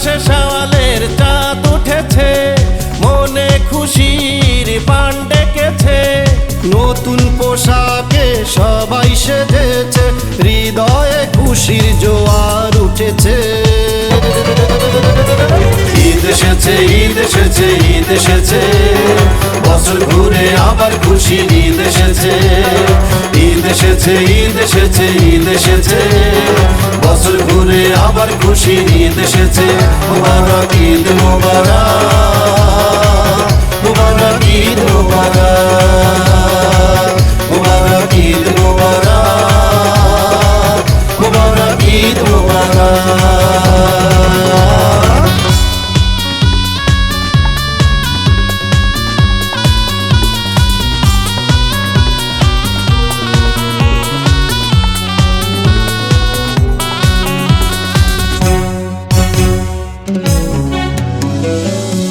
আকাশে শাওয়ালের চাঁদ উঠেছে, মনে খুশির বান ডেকেছে। নতুন পোশাকে সবাই সেজেছে, হৃদয়ে খুশির জোয়ার উঠেছে। ঈদ এসেছে, ঈদ এসেছে, ঈদ এসেছে, বছর ঘুরে আবার খুশির ঈদ এসেছে। ঈদ এসেছে, ঈদ এসেছে, ঈদ এসেছে, বছর ঘুরে আবার খুশির ঈদ এসেছে। মুবারক ঈদ মুবারক, মুবারক ঈদ মুবারক, মুবারক ঈদ মুবারক, মুবারক ঈদ মুবারক।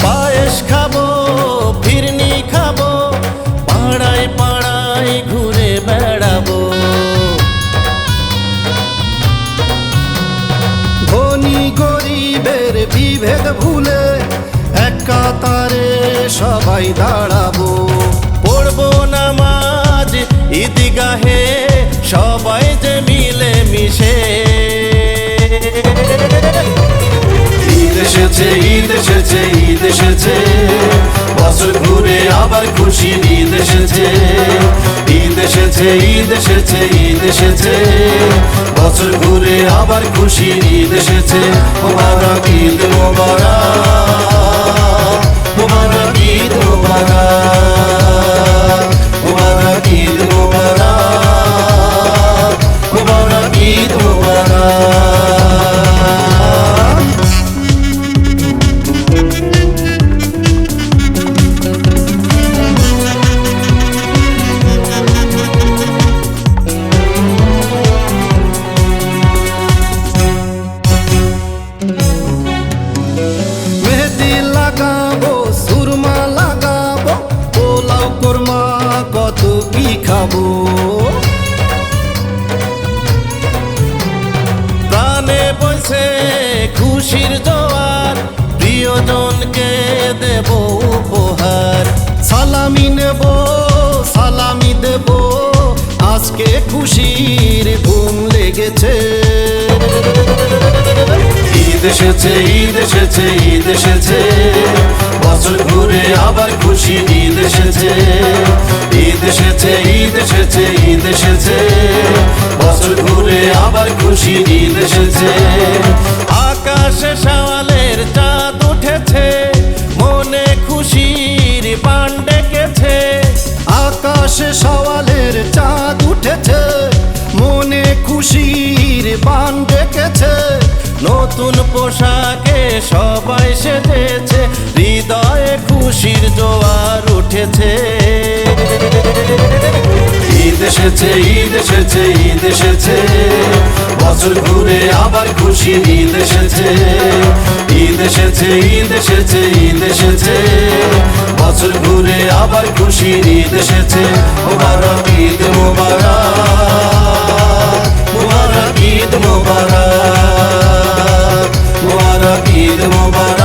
পায়েস খাবো, ফিরনি খাবো, পাড়ায় পাড়ায় ঘুরে বেড়াবো। ধনী গরিবের বিভেদ ভুলে এক কাতারে সবাই দাঁড়াবো। পড়বো নামাজ ঈদগাহে, সবাই যে মিলে মিশে। ঈদ এসেছে, ঈদ এসেছে, ঈদ এসেছে, বছর ঘুরে আবার খুশির ঈদ এসেছে। ঈদ এসেছে, ঈদ এসেছে, ঈদ এসেছে, বছর ঘুরে আবার খুশির ঈদ এসেছে। মুবারক ঈদ মুবারক, মুবারক ঈদ মুবারক, মুবারক ঈদ মুবারক, মুবারক ঈদ মুবারক। মেহেদি লাগাবো, সুরমা লাগাবো, পোলাও কোরমা কত কি খাবো। প্রাণে বসে খুশির জোয়ার, প্রিয়জনকে দেব উপহার। সালামি নেব, সালামি দেব, আজকে খুশির ঘুম লেগেছে। ঈদ এসেছে, ঈদ এসেছে, ঈদ এসেছে, বছর ঘুরে আবার খুশির ঈদ এসেছে। ঈদ এসেছে, ঈদ এসেছে, ঈদ এসেছে, বছর ঘুরে আবার খুশির ঈদ এসেছে। আকাশে শাওয়ালের চাঁদ উঠেছে, মনে খুশির বান ডেকেছে। আকাশে শাওয়ালের চাঁদ উঠেছে, মনে খুশির বান ডেকেছে। নতুন পোশাকে সবাই সেজেছে, হৃদয়ে খুশির জোয়ার উঠেছে। ঈদ এসেছে, ঈদ এসেছে, ঈদ এসেছে, বছর ঘুরে আবার খুশির ঈদ এসেছে। ঈদ এসেছে, ঈদ এসেছে, ঈদ এসেছে, বছর ঘুরে আবার খুশির ঈদ এসেছে। মুবারক ঈদ মুবারক, মুবারক ঈদ মুবারক, মুবারক ঈদ মুবারক।